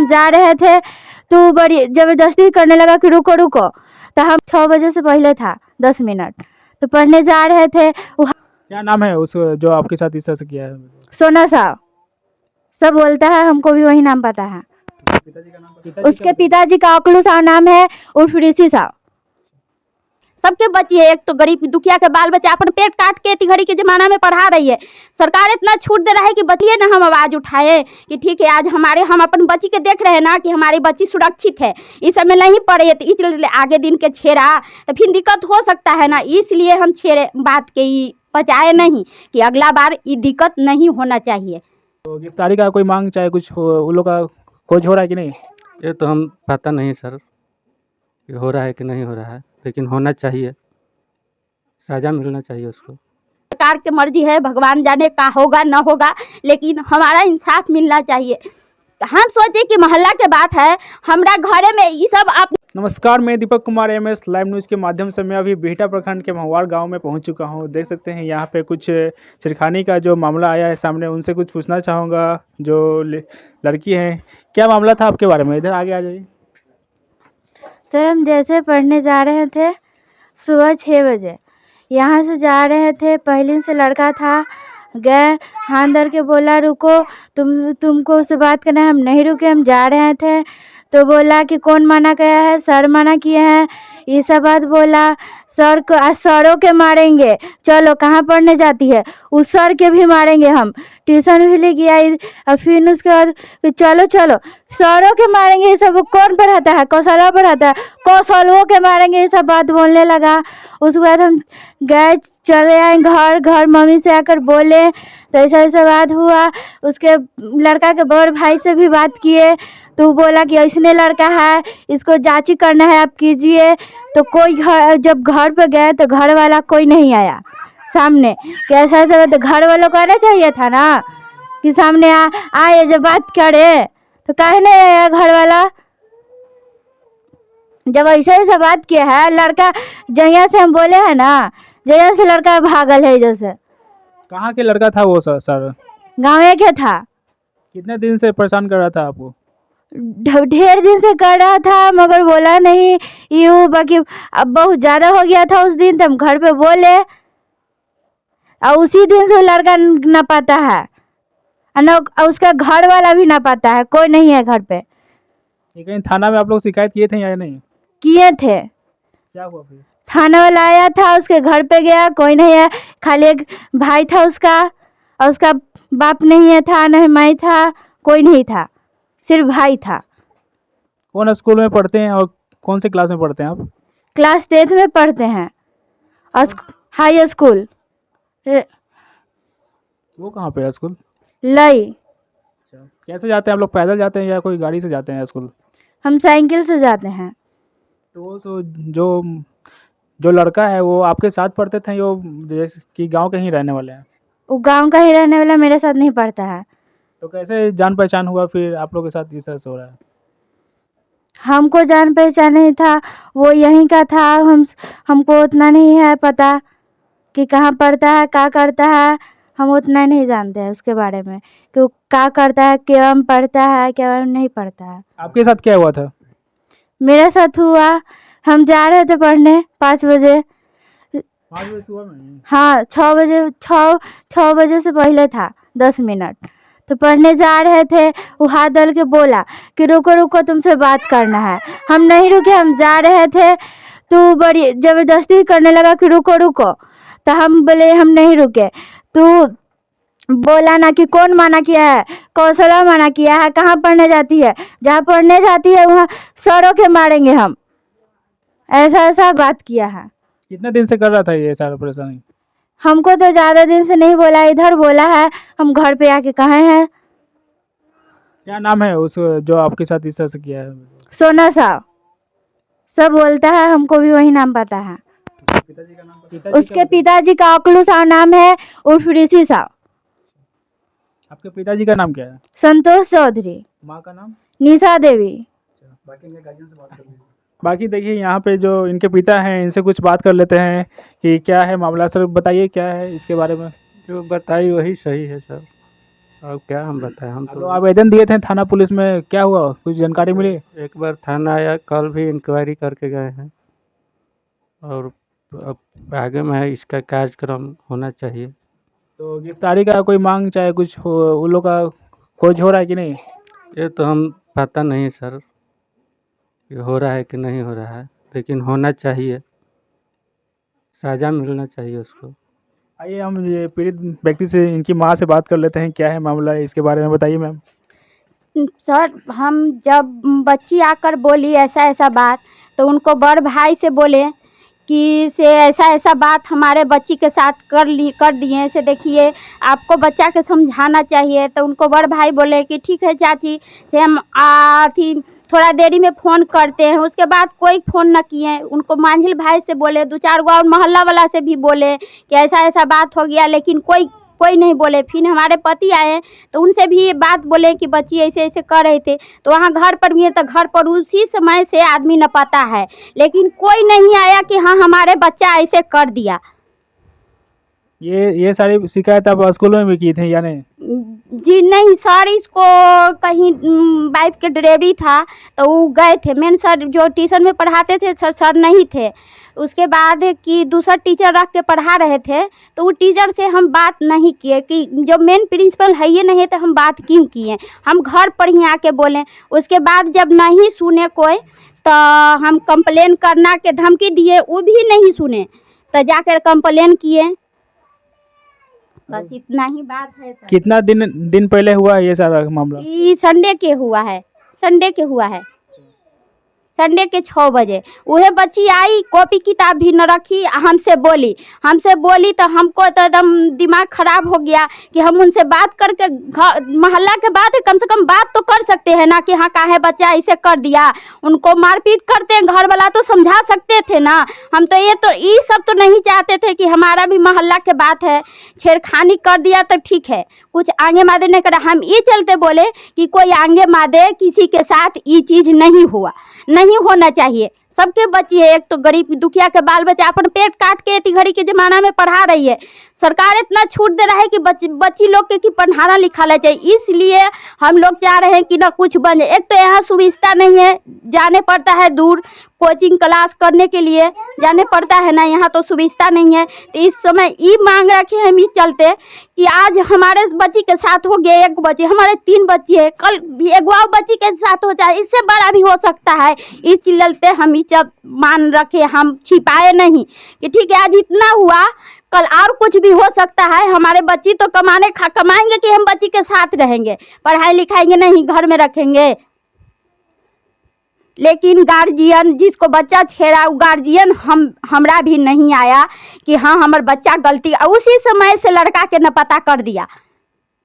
हम जा रहे थे तो बड़ी ज़बरदस्ती करने लगा कि रुको रुको। तो हम 6 बजे से पहले था 10 मिनट, तो पढ़ने जा रहे थे। क्या नाम है उस जो आपके साथ इस तरह से किया है? सोना साहब सब बोलता है, हमको भी वही नाम पता है। पिताजी का नाम? उसके पिताजी का अकलू साहब नाम है, उर्फ ऋषि साहब। सबके बच्चे, एक तो गरीब दुखिया के बाल बच्चे अपन पेट काट के इतनी घड़ी के जमाना में पढ़ा रही है। सरकार इतना छूट दे रहा है कि बचिए ना, हम आवाज़ उठाए कि ठीक है आज हम अपन बच्ची के देख रहे हैं ना कि हमारी बच्ची सुरक्षित है, इस समय नहीं पढ़े तो इसलिए आगे दिन के छेड़ा तो फिर दिक्कत हो सकता है ना, इसलिए हम छेड़े बात के बचाए नहीं कि अगला बार ये दिक्कत नहीं होना चाहिए। तो गिरफ्तारी का कोई मांग चाहे कुछ उन लोग का खोज हो रहा है कि नहीं? ये तो हम पता नहीं सर कि हो रहा है कि नहीं हो रहा है, लेकिन होना चाहिए, सज़ा मिलना चाहिए उसको। सरकार की मर्जी है, भगवान जाने का होगा ना होगा, लेकिन हमारा इंसाफ मिलना चाहिए। हम सोचे कि मोहल्ला के बात है, हमारा घरे में ये सब आप। नमस्कार, मैं Deepak Kumar MS live news के माध्यम से मैं अभी बिहटा प्रखंड के महुआर गांव में पहुंच चुका हूं। देख सकते हैं यहाँ पे कुछ छेड़खानी का जो मामला आया है सामने, उनसे कुछ पूछना चाहूँगा। जो लड़की है, क्या मामला था आपके बारे में? इधर आगे आ जाइए। सर हम जैसे पढ़ने जा रहे थे सुबह 6 बजे, यहाँ से जा रहे थे, पहले से लड़का था, गए हाथ धर के बोला रुको, तुमको उससे बात करना है। हम नहीं रुके, हम जा रहे थे तो बोला कि कौन मना किया है? सर मना किए हैं, ये सब बात बोला। सर को आज सरों के मारेंगे, चलो कहाँ पढ़ने जाती है, उस सर के भी मारेंगे, हम ट्यूशन भी ले गया। और फिर उसके बाद चलो चलो सरों के मारेंगे, ये सब कौन पढ़ाता है? कौशलवा पढ़ाता है, कौशलवों के मारेंगे, ये सब बात बोलने लगा। उसके बाद हम गए, चले आए घर मम्मी से आकर बोले तो ऐसा बात हुआ। उसके लड़का के बड़ भाई से भी बात किए तो बोला कि ऐसने लड़का है, इसको जांच करना है, आप कीजिए। तो कोई जब घर पे गए तो घर वाला कोई नहीं आया सामने, कैसा ऐसा तो घर वालों को आना चाहिए था ना कि सामने आए जब बात करे, तो काहे नहीं आया घर वाला? जब ऐसे बात किया है लड़का, जहिया से हम बोले हैं ना, जहिया से लड़का भागल है। जैसे कहाँ के लड़का था वो सर? गाँव के था। कितने दिन से परेशान कर रहा था आपको? ढेर दिन से कर रहा था मगर बोला नहीं, यूँ बाकी अब बहुत ज़्यादा हो गया था उस दिन, तो हम घर पे बोले और उसी दिन से लड़का न पाता है, न उसका घर वाला भी ना पाता है, कोई नहीं है घर पे। कहीं थाना में आप लोग शिकायत किए थे या नहीं? किए थे। क्या हुआ फिर? थाना वाला आया था, उसके घर पे गया, कोई नहीं है, खाली एक भाई था उसका, और उसका बाप नहीं है था, नहीं माई था, कोई नहीं था, सिर्फ भाई था। कौन स्कूल में पढ़ते हैं और कौन से क्लास में पढ़ते हैं आप? क्लास 10 में पढ़ते हैं और हाई स्कूल। वो कहाँ पे है स्कूल? लई। कैसे जाते हैं आप लोग? पैदल जाते हैं या कोई गाड़ी से जाते हैं स्कूल? हम साइकिल से जाते हैं। तो जो लड़का है वो आपके साथ पढ़ते थे, वो जैसे कि गांव के ही रहने वाले हैं? वो गांव का ही रहने वाला, मेरे साथ नहीं पढ़ता है। तो कैसे जान पहचान हुआ फिर आप लोग के साथ इस तरह से हो रहा है? हमको जान पहचान नहीं था, वो यहीं का था। हमको उतना नहीं है पता कि कहाँ पढ़ता है, क्या करता है, हम उतना नहीं जानते हैं उसके बारे में कि वो क्या करता है, क्या पढ़ता है, क्या नहीं पढ़ता है। आपके साथ क्या हुआ था? मेरे साथ हुआ, हम जा रहे थे पढ़ने 5 बजे। 5 बजे सुबह में? हाँ 6 बजे से पहले था 10 मिनट, तो पढ़ने जा रहे थे। वो हाथ धर के बोला कि रुको रुको, तुमसे बात करना है। हम नहीं रुके, हम जा रहे थे तो बड़ी ज़बरदस्ती करने लगा कि रुको रुको, तो हम बोले हम नहीं रुके। तो बोला ना कि कौन मना किया है? कौशलवा मना किया है। कहाँ पढ़ने जाती है? जहाँ पढ़ने जाती है वहाँ सरों के मारेंगे हम, ऐसा बात किया है। कितने दिन से कर रहा था ये सारा परेशानी? हमको तो ज़्यादा दिन से नहीं बोला, इधर बोला है, हम घर पे आके कहे हैं। क्या नाम है उस जो आपके साथ इस तरह से किया है? सोना साहब सब बोलता है, हमको भी वही नाम पता है। पिताजी का नाम? उसके पिताजी का अकलू साहब नाम है, उर्फ ऋषि साहब। आपके पिताजी का नाम क्या है? संतोष चौधरी। माँ का नाम? निशा देवी। बाकी देखिए यहाँ पे जो इनके पिता हैं, इनसे कुछ बात कर लेते हैं कि क्या है मामला। सर बताइए क्या है इसके बारे में? जो बताई वही सही है सर। अब क्या हम बताएं, हम तो तो आवेदन दिए थे थाना पुलिस में, क्या हुआ, कुछ जानकारी मिली? एक बार थाना आया, कल भी इंक्वायरी करके गए हैं, और अब आगे में है, इसका कार्यक्रम होना चाहिए। तो गिरफ्तारी का कोई मांग, चाहे कुछ हो, उन लोग का खोज हो रहा है कि नहीं? ये तो हम पता नहीं सर कि हो रहा है कि नहीं हो रहा है, लेकिन होना चाहिए, सज़ा मिलना चाहिए उसको। आइए हम ये पीड़ित व्यक्ति से, इनकी माँ से बात कर लेते हैं, क्या है मामला है इसके बारे में बताइए मैम। सर, हम जब बच्ची आकर बोली ऐसा ऐसा बात, तो उनको बड़ भाई से बोले कि से ऐसा ऐसा बात हमारे बच्ची के साथ कर दिए, से देखिए आपको बच्चा के समझाना चाहिए। तो उनको बड़ भाई बोले कि ठीक है चाची, से हम थी थोड़ा देरी में फ़ोन करते हैं। उसके बाद कोई फ़ोन न किए। उनको मांझिल भाई से बोले, 2-4 गो और मोहल्ला वाला से भी बोले कि ऐसा ऐसा बात हो गया, लेकिन कोई कोई नहीं बोले। फिर हमारे पति आए तो उनसे भी ये बात बोले कि बच्ची ऐसे ऐसे कर रहे थे। तो वहाँ घर पर भी है, तो घर पर उसी समय से आदमी न पता है, लेकिन कोई नहीं आया कि हाँ हमारे बच्चा ऐसे कर दिया। ये सारी शिकायत आप स्कूल में भी की थी या नहीं? जी नहीं सर, इसको कहीं वाइफ के डिलीवरी था तो वो गए थे। मेन सर जो ट्यूशन में पढ़ाते थे सर नहीं थे। उसके बाद कि दूसरा टीचर रख के पढ़ा रहे थे, तो वो टीचर से हम बात नहीं किए कि जब मेन प्रिंसिपल है ये नहीं, तो हम बात क्यों किए। हम घर पर ही आके बोले। उसके बाद जब नहीं सुने कोई, तो हम कंप्लेन करना के धमकी दिए, वो भी नहीं सुने, तो जाकर कंप्लेन किए। बस इतना ही बात है सर। कितना दिन पहले हुआ है ये सारा मामला? ये संडे के हुआ है, संडे के हुआ है, संडे के 6 बजे। वह बच्ची आई, कॉपी किताब भी न रखी, हमसे बोली तो हमको तो एकदम दिमाग खराब हो गया कि हम उनसे बात करके, मोहल्ला के बात है, कम से कम बात तो कर सकते हैं ना कि हाँ काहे बच्चा ऐसे कर दिया। उनको मारपीट करते हैं घर वाला तो समझा सकते थे ना। हम तो ये सब तो नहीं चाहते थे कि हमारा भी मोहल्ला के बात है, छेड़खानी कर दिया तो ठीक है, कुछ आगे मादे नहीं करा। हम ये चलते बोले कि कोई आगे मादे किसी के साथ ये चीज़ नहीं होना चाहिए। सबके बच्चे है, एक तो गरीब दुखिया के बाल बच्चा अपन पेट काट के इतनी घड़ी के जमाना में पढ़ा रही है। सरकार इतना छूट दे रहा है कि बच्ची लोग के कि पढ़ाना लिखाना चाहिए। इसलिए हम लोग चाह रहे हैं कि ना कुछ बन जाए। एक तो यहाँ सुविधा नहीं है, जाने पड़ता है दूर, कोचिंग क्लास करने के लिए जाने पड़ता है ना, यहाँ तो सुविधा नहीं है। तो इस समय ये मांग रखे हम इस चलते कि आज हमारे बच्ची के साथ हो गया, एक बच्चे, हमारे 3 बच्चे हैं, कल भी एक और बच्ची के साथ हो जाए, इससे बड़ा भी हो सकता है। इस चलते हम ये सब मान रखे, हम छिपाए नहीं कि ठीक है आज इतना हुआ, कल और कुछ भी हो सकता है। हमारे बच्ची तो कमाएंगे कि हम बच्ची के साथ रहेंगे, पढ़ाई लिखाएंगे नहीं, घर में रखेंगे। लेकिन गार्जियन जिसको बच्चा छेड़ा, वो गार्जियन हमरा भी नहीं आया कि हाँ हमारा बच्चा गलती, उसी समय से लड़का के न पता कर दिया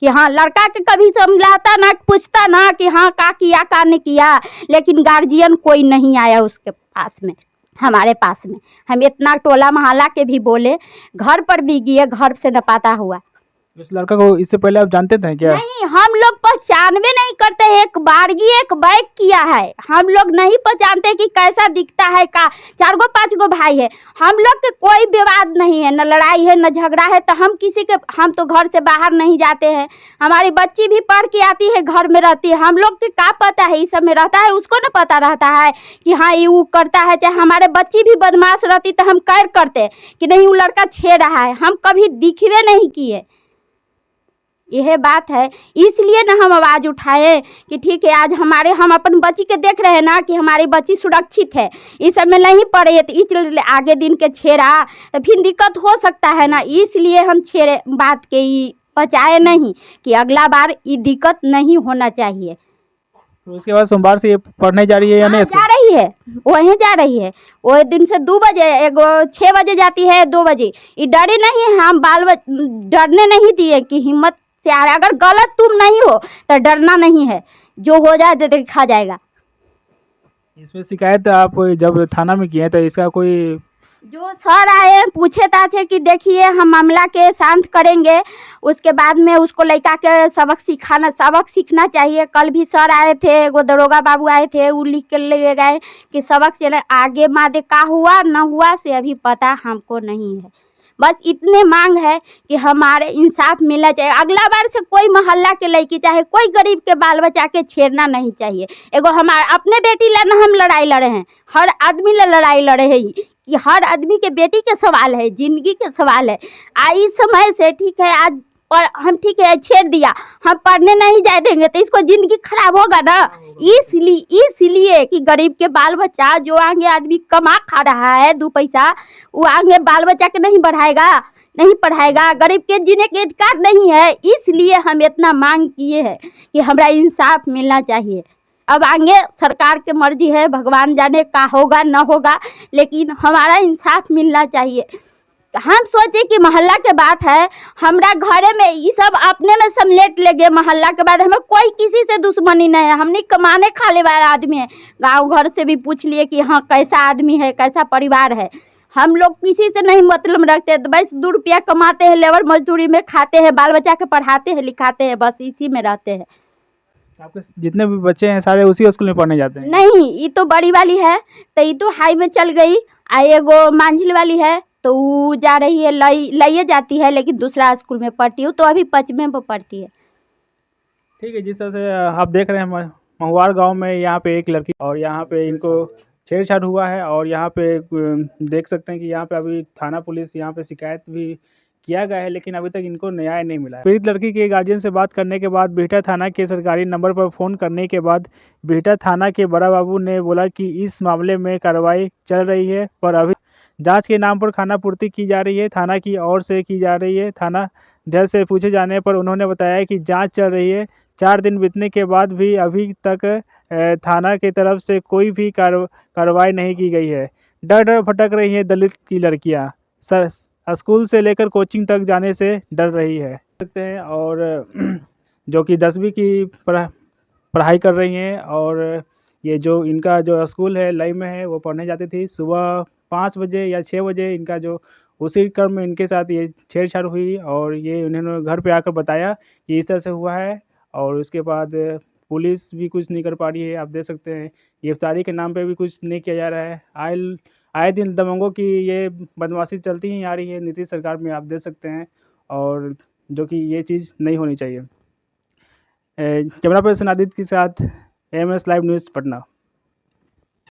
कि हाँ, लड़का के कभी समझाता ना, पूछता ना कि हाँ का किया का नहीं किया। लेकिन गार्जियन कोई नहीं आया उसके पास में, हमारे पास में। हम इतना टोला मोहल्ला के भी बोले, घर पर भी गए, घर से न पता हुआ। इस लड़का को इससे पहले आप जानते थे क्या? नहीं, हम लोग पहचानवे नहीं करते हैं। एक बैग किया है, हम लोग नहीं पहचानते कि कैसा दिखता है का। 4 गो 5 गो भाई है, हम लोग के कोई विवाद नहीं है, न लड़ाई है न झगड़ा है। तो हम तो घर से बाहर नहीं जाते हैं। हमारी बच्ची भी पढ़ के आती है, घर में रहती है। हम लोग के क्या पता है इस सब में रहता है, उसको न पता रहता है कि हाँ ये वो करता है। चाहे हमारे बच्ची भी बदमाश रहती तो हम कैर करते कि नहीं वो लड़का छेड़ रहा है, हम कभी दिखवे नहीं किए। यह बात है, इसलिए ना हम आवाज़ उठाए कि ठीक है आज हम अपन बच्ची के देख रहे हैं ना कि हमारी बच्ची सुरक्षित है, इस सब में नहीं पड़े। तो इसलिए आगे दिन के छेड़ा तो फिर दिक्कत हो सकता है ना, इसलिए हम छेड़े बात के ही बचाए नहीं कि अगला बार ये दिक्कत नहीं होना चाहिए। तो उसके बाद सोमवार से ये पढ़ने जा रही है या नहीं? जा रही है, वहीं जा रही है। वो दिन से 2 बजे, एगो 6 बजे जाती है, 2 बजे। ये डरे नहीं है, हम डरने नहीं दिए कि हिम्मत से आ रहा। अगर गलत तुम नहीं हो तो डरना नहीं है, जो हो जाए तो देखा जाएगा। इसमें शिकायत आप जब थाना में किए तो इसका कोई जो सर आए पूछे थे कि देखिए हम मामला के शांत करेंगे, उसके बाद में उसको लड़का के सबक सीखना चाहिए। कल भी सर आए थे, वो दरोगा बाबू आए थे, वो लिख के ले गए कि सबक से आगे मादे का हुआ न हुआ से अभी पता हमको नहीं है। बस इतने मांग है कि हमारे इंसाफ मिलना चाहिए। अगला बार से कोई मोहल्ला के लड़की चाहे कोई गरीब के बाल बच्चा के छेड़ना नहीं चाहिए। एगो हमारे अपने बेटी ला ना हम लड़ाई लड़े हैं, हर आदमी ला लड़ाई लड़े हैं कि हर आदमी के बेटी के सवाल है, जिंदगी के सवाल है। इस समय से ठीक है, आज और हम ठीक है छेड़ दिया, हम पढ़ने नहीं जाए देंगे तो इसको जिंदगी खराब होगा ना। इसलिए कि गरीब के बाल बच्चा जो आगे आदमी कमा खा रहा है 2 पैसा, वो आगे बाल बच्चा के नहीं बढ़ाएगा, नहीं पढ़ाएगा। गरीब के जीने के अधिकार नहीं है, इसलिए हम इतना मांग किए हैं कि हमारा इंसाफ मिलना चाहिए। अब आगे सरकार के मर्जी है, भगवान जाने का होगा न होगा, लेकिन हमारा इंसाफ मिलना चाहिए। हम सोचे कि मोहल्ला के बात है, हमरा घरे में ये सब अपने में समेट ले गए। मोहल्ला के बाद हमें कोई किसी से दुश्मनी नहीं है, हमने कमाने खाने वाला आदमी है। गांव घर से भी पूछ लिए कि हाँ कैसा आदमी है, कैसा परिवार है। हम लोग किसी से नहीं मतलब रखते, तो बस 2 रुपया कमाते हैं, लेबर मजदूरी में खाते हैं, बाल बच्चा के पढ़ाते हैं लिखाते हैं, बस इसी में रहते हैं। आपके जितने भी बच्चे हैं सारे उसी स्कूल में पढ़ने जाते हैं? नहीं, ये तो बड़ी वाली है तो ये तो हाई में चल गई, एगो मांझिल वाली है तो वो जा रही है, लइए जाती है, लेकिन दूसरा स्कूल में पढ़ती हूँ, तो अभी 5वीं में पढ़ती है। ठीक है, जिस तरह से आप देख रहे हैं महुआर गांव में यहाँ पे एक लड़की और यहाँ पे इनको छेड़छाड़ हुआ है और यहाँ पे देख सकते हैं कि यहाँ पे अभी थाना पुलिस यहाँ पे शिकायत भी किया गया है, लेकिन अभी तक इनको न्याय नहीं मिला है। पीड़ित लड़की के गार्जियन से बात करने के बाद बिहटा थाना के सरकारी नंबर पर फ़ोन करने के बाद बिहटा थाना के बड़ा बाबू ने बोला कि इस मामले में कार्रवाई चल रही है, पर अभी जांच के नाम पर खानापूर्ति की जा रही है, थाना की ओर से की जा रही है। थाना अध्यक्ष से पूछे जाने पर उन्होंने बताया कि जांच चल रही है। 4 दिन बीतने के बाद भी अभी तक थाना की तरफ से कोई भी कार्रवाई नहीं की गई है। डर भटक रही है दलित की लड़कियां, स्कूल से लेकर कोचिंग तक जाने से डर रही है सकते हैं। और जो कि 10वीं की पढ़ाई कर रही हैं और ये जो इनका जो स्कूल है लई में है, वो पढ़ने जाती थी। सुबह 5 बजे या 6 बजे इनका जो उसी क्रम में इनके साथ ये छेड़छाड़ हुई और ये उन्होंने घर पे आकर बताया कि इस तरह से हुआ है। और उसके बाद पुलिस भी कुछ नहीं कर पा रही है। आप देख सकते हैं गिरफ्तारी के नाम पे भी कुछ नहीं किया जा रहा है। आए दिन दबंगों की ये बदमाशी चलती ही आ रही है नीतीश सरकार में, आप देख सकते हैं, और जो कि ये चीज़ नहीं होनी चाहिए। कैमरा पर्सन आदित्य के साथ MS लाइव न्यूज़ पटना।